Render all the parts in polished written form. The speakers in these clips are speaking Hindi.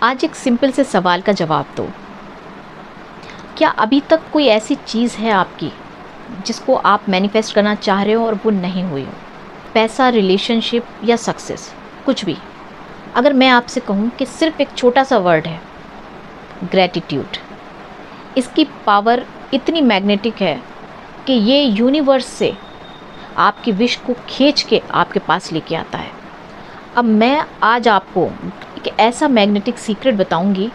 आज एक सिंपल से सवाल का जवाब दो। क्या अभी तक कोई ऐसी चीज़ है आपकी जिसको आप मैनिफेस्ट करना चाह रहे हो और वो नहीं हुई हो? पैसा, रिलेशनशिप या सक्सेस, कुछ भी। अगर मैं आपसे कहूँ कि सिर्फ एक छोटा सा वर्ड है, ग्रैटिट्यूड, इसकी पावर इतनी मैग्नेटिक है कि ये यूनिवर्स से आपकी विश को खींच के आपके पास लेके आता है। अब मैं आज आपको एक ऐसा मैग्नेटिक सीक्रेट बताऊंगी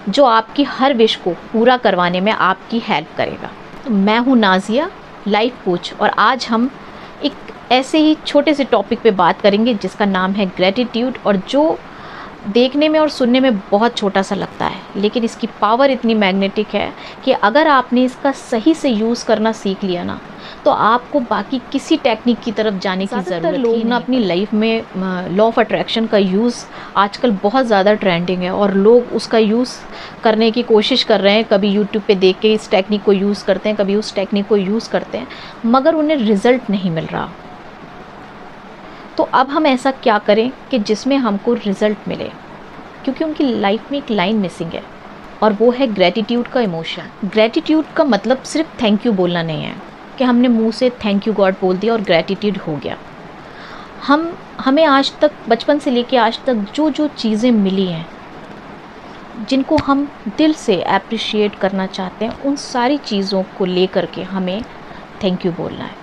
जो आपकी हर विश को पूरा करवाने में आपकी हेल्प करेगा। तो मैं हूँ नाज़िया, लाइफ कोच, और आज हम एक ऐसे ही छोटे से टॉपिक पे बात करेंगे जिसका नाम है ग्रैटिट्यूड, और जो देखने में और सुनने में बहुत छोटा सा लगता है, लेकिन इसकी पावर इतनी मैग्नेटिक है कि अगर आपने इसका सही से यूज़ करना सीख लिया ना, तो आपको बाकी किसी टेक्निक की तरफ जाने की ज़रूरत लोग ना अपनी लाइफ में लॉ ऑफ अट्रैक्शन का यूज़ आजकल बहुत ज़्यादा ट्रेंडिंग है और लोग उसका यूज़ करने की कोशिश कर रहे हैं। कभी यूट्यूब पे देख के इस टेक्निक को यूज़ करते हैं, कभी उस टेक्निक को यूज़ करते हैं, मगर उन्हें रिज़ल्ट नहीं मिल रहा। तो अब हम ऐसा क्या करें कि जिसमें हमको रिज़ल्ट मिले, क्योंकि उनकी लाइफ में एक लाइन मिसिंग है और वो है ग्रैटिट्यूड का इमोशन। ग्रैटिट्यूड का मतलब सिर्फ थैंक यू बोलना नहीं है कि हमने मुंह से थैंक यू गॉड बोल दिया और ग्रैटिट्यूड हो गया। हमें आज तक, बचपन से लेके आज तक जो जो चीज़ें मिली हैं, जिनको हम दिल से अप्रिशिएट करना चाहते हैं, उन सारी चीज़ों को लेकर के हमें थैंक यू बोलना है।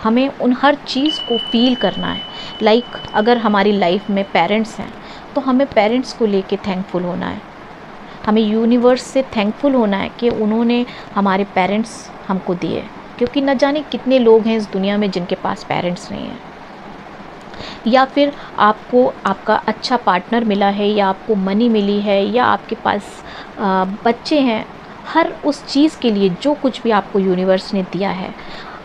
हमें उन हर चीज़ को फील करना है। लाइक अगर हमारी लाइफ में पेरेंट्स हैं तो हमें पेरेंट्स को लेके थैंकफुल होना है। हमें यूनिवर्स से थैंकफुल होना है कि उन्होंने हमारे पेरेंट्स हमको दिए, क्योंकि न जाने कितने लोग हैं इस दुनिया में जिनके पास पेरेंट्स नहीं हैं। या फिर आपको आपका अच्छा पार्टनर मिला है, या आपको मनी मिली है, या आपके पास बच्चे हैं। हर उस चीज़ के लिए जो कुछ भी आपको यूनिवर्स ने दिया है,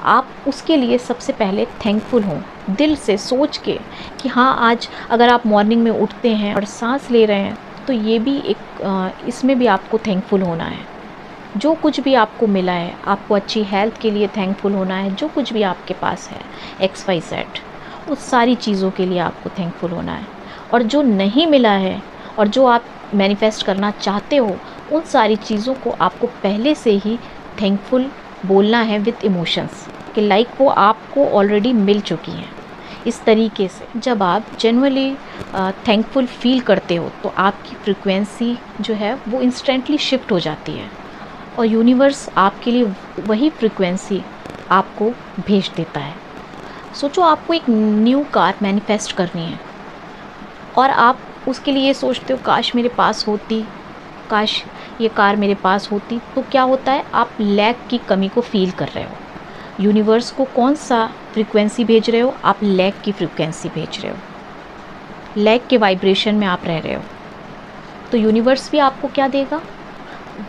आप उसके लिए सबसे पहले थैंकफुल हों, दिल से सोच के कि हाँ, आज अगर आप मॉर्निंग में उठते हैं और सांस ले रहे हैं तो ये भी एक इसमें भी आपको थैंकफुल होना है। जो कुछ भी आपको मिला है, आपको अच्छी हेल्थ के लिए थैंकफुल होना है। जो कुछ भी आपके पास है XYZ, उस सारी चीज़ों के लिए आपको थैंकफुल होना है। और जो नहीं मिला है और जो आप मैनिफेस्ट करना चाहते हो, उन सारी चीज़ों को आपको पहले से ही थैंकफुल बोलना है विद इमोशंस, कि लाइक वो आपको ऑलरेडी मिल चुकी हैं। इस तरीके से जब आप जेन्युइनली थैंकफुल फील करते हो तो आपकी फ्रिक्वेंसी जो है वो इंस्टेंटली शिफ्ट हो जाती है और यूनिवर्स आपके लिए वही फ्रिक्वेंसी आपको भेज देता है। सोचो, आपको एक न्यू कार मैनिफेस्ट करनी है और आप उसके लिए सोचते हो काश मेरे पास होती, काश ये कार मेरे पास होती। तो क्या होता है, आप लैक की कमी को फील कर रहे हो। यूनिवर्स को कौन सा फ्रीक्वेंसी भेज रहे हो? आप लैक की फ्रीक्वेंसी भेज रहे हो, लैक के वाइब्रेशन में आप रह रहे हो। तो यूनिवर्स भी आपको क्या देगा?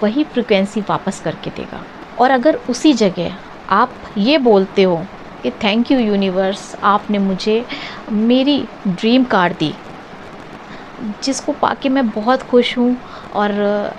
वही फ्रीक्वेंसी वापस करके देगा। और अगर उसी जगह आप ये बोलते हो कि थैंक यू यूनिवर्स, आपने मुझे मेरी ड्रीम कार दी, जिसको पाके मैं बहुत खुश हूँ और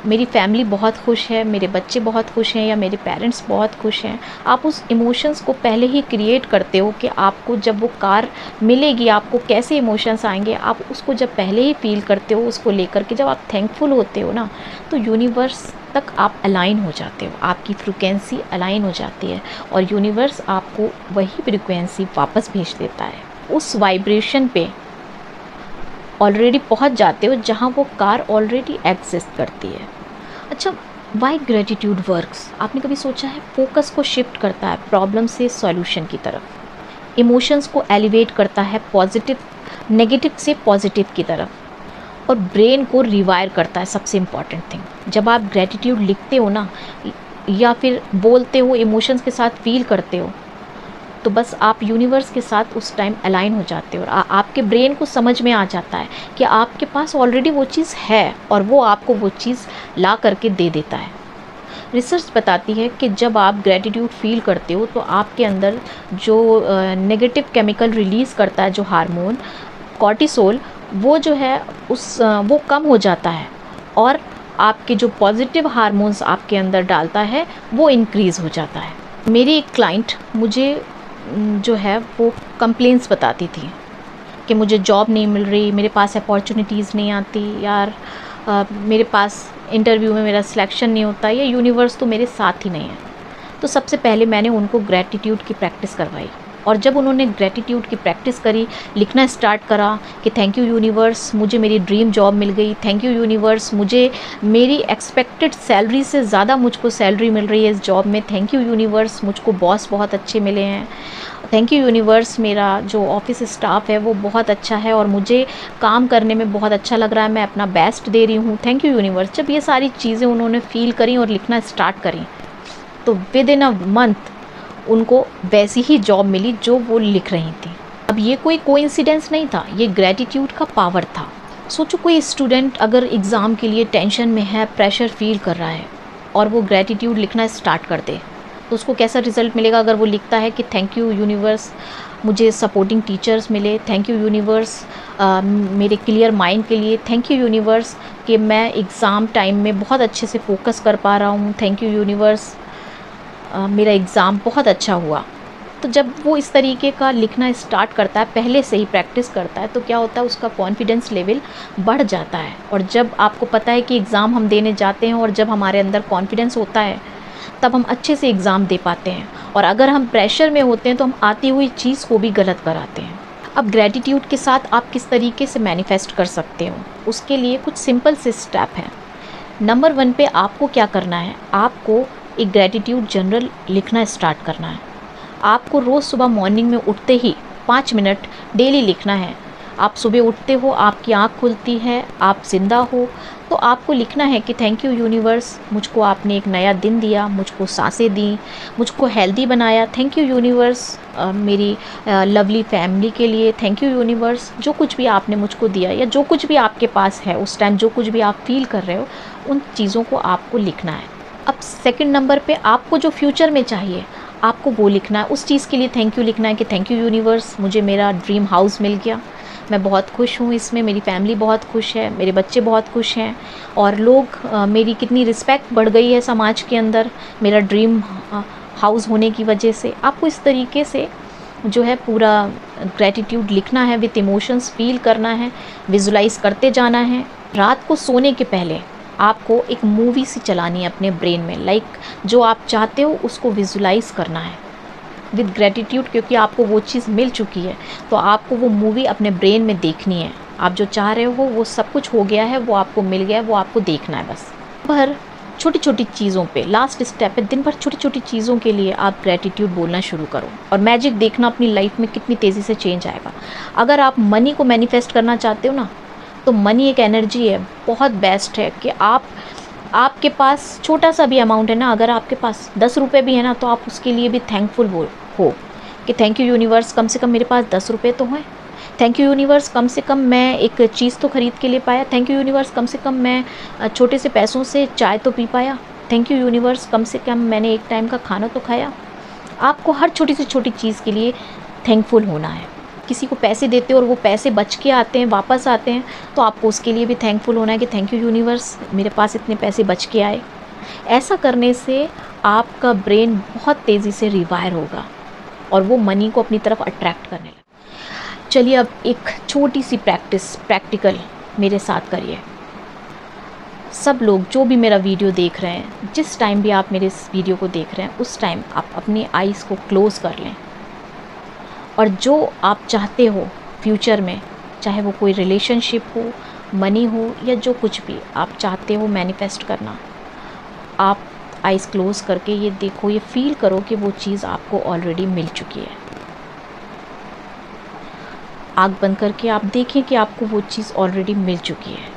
मेरी फैमिली बहुत खुश है, मेरे बच्चे बहुत खुश हैं, या मेरे पेरेंट्स बहुत खुश हैं। आप उस इमोशंस को पहले ही क्रिएट करते हो कि आपको जब वो कार मिलेगी आपको कैसे इमोशंस आएंगे। आप उसको जब पहले ही फील करते हो, उसको लेकर के जब आप थैंकफुल होते हो ना, तो यूनिवर्स तक आप अलाइन हो जाते हो, आपकी फ्रिक्वेंसी अलाइन हो जाती है और यूनिवर्स आपको वही फ्रिक्वेंसी वापस भेज देता है। उस वाइब्रेशन पे ऑलरेडी पहुंच जाते हो जहां वो कार ऑलरेडी एग्जिस्ट करती है। अच्छा, वाई ग्रेटिट्यूड वर्क्स? आपने कभी सोचा है? फोकस को शिफ्ट करता है प्रॉब्लम से सॉल्यूशन की तरफ, इमोशंस को एलिवेट करता है पॉजिटिव, नेगेटिव से पॉजिटिव की तरफ, और ब्रेन को रिवायर करता है। सबसे इम्पॉर्टेंट थिंग, जब आप ग्रेटिट्यूड लिखते हो ना, या फिर बोलते हो, इमोशंस के साथ फील करते हो, तो बस आप यूनिवर्स के साथ उस टाइम अलाइन हो जाते हो और आपके ब्रेन को समझ में आ जाता है कि आपके पास ऑलरेडी वो चीज़ है और वो आपको वो चीज़ ला करके दे देता है। रिसर्च बताती है कि जब आप ग्रेटिट्यूड फील करते हो तो आपके अंदर जो नेगेटिव केमिकल रिलीज़ करता है, जो हार्मोन कॉर्टिसोल, वो जो है वो कम हो जाता है और आपके जो पॉजिटिव हार्मोन्स आपके अंदर डालता है वो इंक्रीज़ हो जाता है। मेरी एक क्लाइंट मुझे जो है वो कंप्लेंट्स बताती थी कि मुझे जॉब नहीं मिल रही, मेरे पास अपॉर्चुनिटीज़ नहीं आती, यार मेरे पास इंटरव्यू में मेरा सिलेक्शन नहीं होता या यूनिवर्स तो मेरे साथ ही नहीं है। तो सबसे पहले मैंने उनको ग्रैटिट्यूड की प्रैक्टिस करवाई, और जब उन्होंने ग्रैटिट्यूड की प्रैक्टिस करी, लिखना स्टार्ट करा कि थैंक यू यूनिवर्स, मुझे मेरी ड्रीम जॉब मिल गई, थैंक यू यूनिवर्स, मुझे मेरी एक्सपेक्टेड सैलरी से ज़्यादा मुझको सैलरी मिल रही है इस जॉब में, थैंक यू यूनिवर्स, मुझको बॉस बहुत अच्छे मिले हैं, थैंक यू यूनिवर्स, मेरा जो ऑफिस स्टाफ है वो बहुत अच्छा है और मुझे काम करने में बहुत अच्छा लग रहा है, मैं अपना बेस्ट दे रही हूँ, थैंक यू यूनिवर्स। जब ये सारी चीज़ें उन्होंने फ़ील करी और लिखना स्टार्ट करी, तो विद इन अ मंथ उनको वैसी ही जॉब मिली जो वो लिख रही थी। अब ये कोई कोइंसिडेंस नहीं था, ये ग्रैटिट्यूड का पावर था। सोचो कोई स्टूडेंट अगर एग्ज़ाम के लिए टेंशन में है, प्रेशर फील कर रहा है, और वो ग्रैटिट्यूड लिखना स्टार्ट कर दे, तो उसको कैसा रिज़ल्ट मिलेगा? अगर वो लिखता है कि थैंक यू यूनिवर्स, मुझे सपोर्टिंग टीचर्स मिले, थैंक यू यूनिवर्स मेरे क्लियर माइंड के लिए, थैंक यू यूनिवर्स कि मैं एग्ज़ाम टाइम में बहुत अच्छे से फोकस कर पा रहा हूँ, थैंक यू यूनिवर्स मेरा एग्ज़ाम बहुत अच्छा हुआ। तो जब वो इस तरीके का लिखना स्टार्ट करता है, पहले से ही प्रैक्टिस करता है, तो क्या होता है, उसका कॉन्फिडेंस लेवल बढ़ जाता है। और जब आपको पता है कि एग्ज़ाम हम देने जाते हैं और जब हमारे अंदर कॉन्फिडेंस होता है, तब हम अच्छे से एग्ज़ाम दे पाते हैं। और अगर हम प्रेशर में होते हैं तो हम आती हुई चीज़ को भी गलत कराते हैं। अब ग्रैटिट्यूड के साथ आप किस तरीके से मैनिफेस्ट कर सकते हो, उसके लिए कुछ सिंपल से स्टेप हैं। नंबर 1 पे आपको क्या करना है, आपको एक ग्रैटिट्यूड जर्नल लिखना स्टार्ट करना है। आपको रोज़ सुबह मॉर्निंग में उठते ही 5 मिनट डेली लिखना है। आप सुबह उठते हो, आपकी आँख खुलती है, आप ज़िंदा हो, तो आपको लिखना है कि थैंक यू यूनिवर्स, मुझको आपने एक नया दिन दिया, मुझको सांसें दी, मुझको हेल्दी बनाया, थैंक यू यूनिवर्स मेरी लवली फैमिली के लिए, थैंक यू यूनिवर्स, जो कुछ भी आपने मुझको दिया या जो कुछ भी आपके पास है उस टाइम, जो कुछ भी आप फील कर रहे हो, उन चीज़ों को आपको लिखना है। अब सेकंड नंबर पे आपको जो फ्यूचर में चाहिए, आपको वो लिखना है। उस चीज़ के लिए थैंक यू लिखना है कि थैंक यू यूनिवर्स, मुझे मेरा ड्रीम हाउस मिल गया, मैं बहुत खुश हूँ इसमें, मेरी फैमिली बहुत खुश है, मेरे बच्चे बहुत खुश हैं, और लोग मेरी कितनी रिस्पेक्ट बढ़ गई है समाज के अंदर मेरा ड्रीम हाउस होने की वजह से। आपको इस तरीके से जो है पूरा ग्रैटिट्यूड लिखना है, विथ इमोशंस फील करना है, विजुलाइज करते जाना है। रात को सोने के पहले आपको एक मूवी सी चलानी है अपने ब्रेन में, लाइक जो आप चाहते हो उसको विजुलाइज करना है विद ग्रैटिट्यूड, क्योंकि आपको वो चीज़ मिल चुकी है, तो आपको वो मूवी अपने ब्रेन में देखनी है। आप जो चाह रहे हो वो सब कुछ हो गया है, वो आपको मिल गया है, वो आपको देखना है बस। पर छोटी छोटी चीज़ों पे लास्ट स्टेप है, दिन भर छोटी छोटी चीज़ों के लिए आप ग्रैटिट्यूड बोलना शुरू करो, और मैजिक देखना अपनी लाइफ में कितनी तेज़ी से चेंज आएगा। अगर आप मनी को मैनिफेस्ट करना चाहते हो ना, तो मनी एक एनर्जी है, बहुत बेस्ट है कि आपके पास छोटा सा भी अमाउंट है ना, अगर आपके पास 10 रुपये भी है ना, तो आप उसके लिए भी थैंकफुल हो कि थैंक यू यूनिवर्स, कम से कम मेरे पास 10 रुपये तो हैं, थैंक यू यूनिवर्स, कम से कम मैं एक चीज़ तो ख़रीद के ले पाया, थैंक यू यूनिवर्स, कम से कम मैं छोटे से पैसों से चाय तो पी पाया, थैंक यू यूनिवर्स, कम से कम मैंने एक टाइम का खाना तो खाया। आपको हर छोटी से छोटी चीज़ के लिए थैंकफुल होना है। किसी को पैसे देते हो और वो पैसे बच के आते हैं, वापस आते हैं, तो आपको उसके लिए भी थैंकफुल होना है कि थैंक यू यूनिवर्स, मेरे पास इतने पैसे बच के आए। ऐसा करने से आपका ब्रेन बहुत तेज़ी से रिवायर होगा और वो मनी को अपनी तरफ अट्रैक्ट करने लगेगा। चलिए अब एक छोटी सी प्रैक्टिकल मेरे साथ करिए। सब लोग जो भी मेरा वीडियो देख रहे हैं, जिस टाइम भी आप मेरे इस वीडियो को देख रहे हैं, उस टाइम आप अपनी आइज़ को क्लोज़ कर लें, और जो आप चाहते हो फ्यूचर में, चाहे वो कोई रिलेशनशिप हो, मनी हो, या जो कुछ भी आप चाहते हो मैनिफेस्ट करना, आप आइज़ क्लोज़ करके ये देखो, ये फील करो कि वो चीज़ आपको ऑलरेडी मिल चुकी है। आँख बंद करके आप देखें कि आपको वो चीज़ ऑलरेडी मिल चुकी है।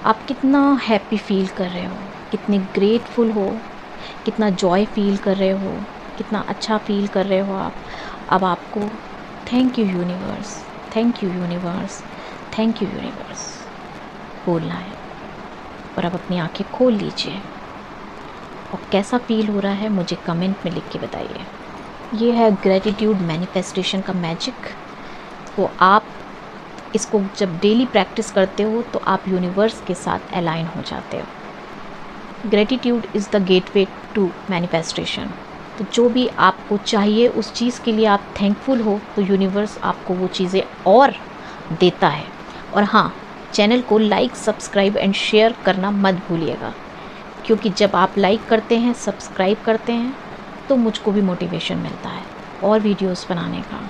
आप कितना हैप्पी फील कर रहे हो, कितने ग्रेटफुल हो, कितना जॉय फील कर रहे हो, कितना अच्छा फील कर रहे हो आप। अब आपको thank you universe, thank you universe, thank you universe बोलना है। और अब अपनी आंखें खोल लीजिए, और कैसा फील हो रहा है मुझे कमेंट में लिख के बताइए। ये है ग्रैटिट्यूड मैनिफेस्टेशन का मैजिक। तो आप इसको जब डेली प्रैक्टिस करते हो तो आप यूनिवर्स के साथ अलाइन हो जाते हो। Gratitude is the gateway to manifestation. तो जो भी आपको चाहिए उस चीज़ के लिए आप थैंकफुल हो, तो यूनिवर्स आपको वो चीज़ें और देता है। और हाँ, चैनल को लाइक, सब्सक्राइब एंड शेयर करना मत भूलिएगा, क्योंकि जब आप लाइक करते हैं, सब्सक्राइब करते हैं तो मुझको भी मोटिवेशन मिलता है और वीडियोस बनाने का।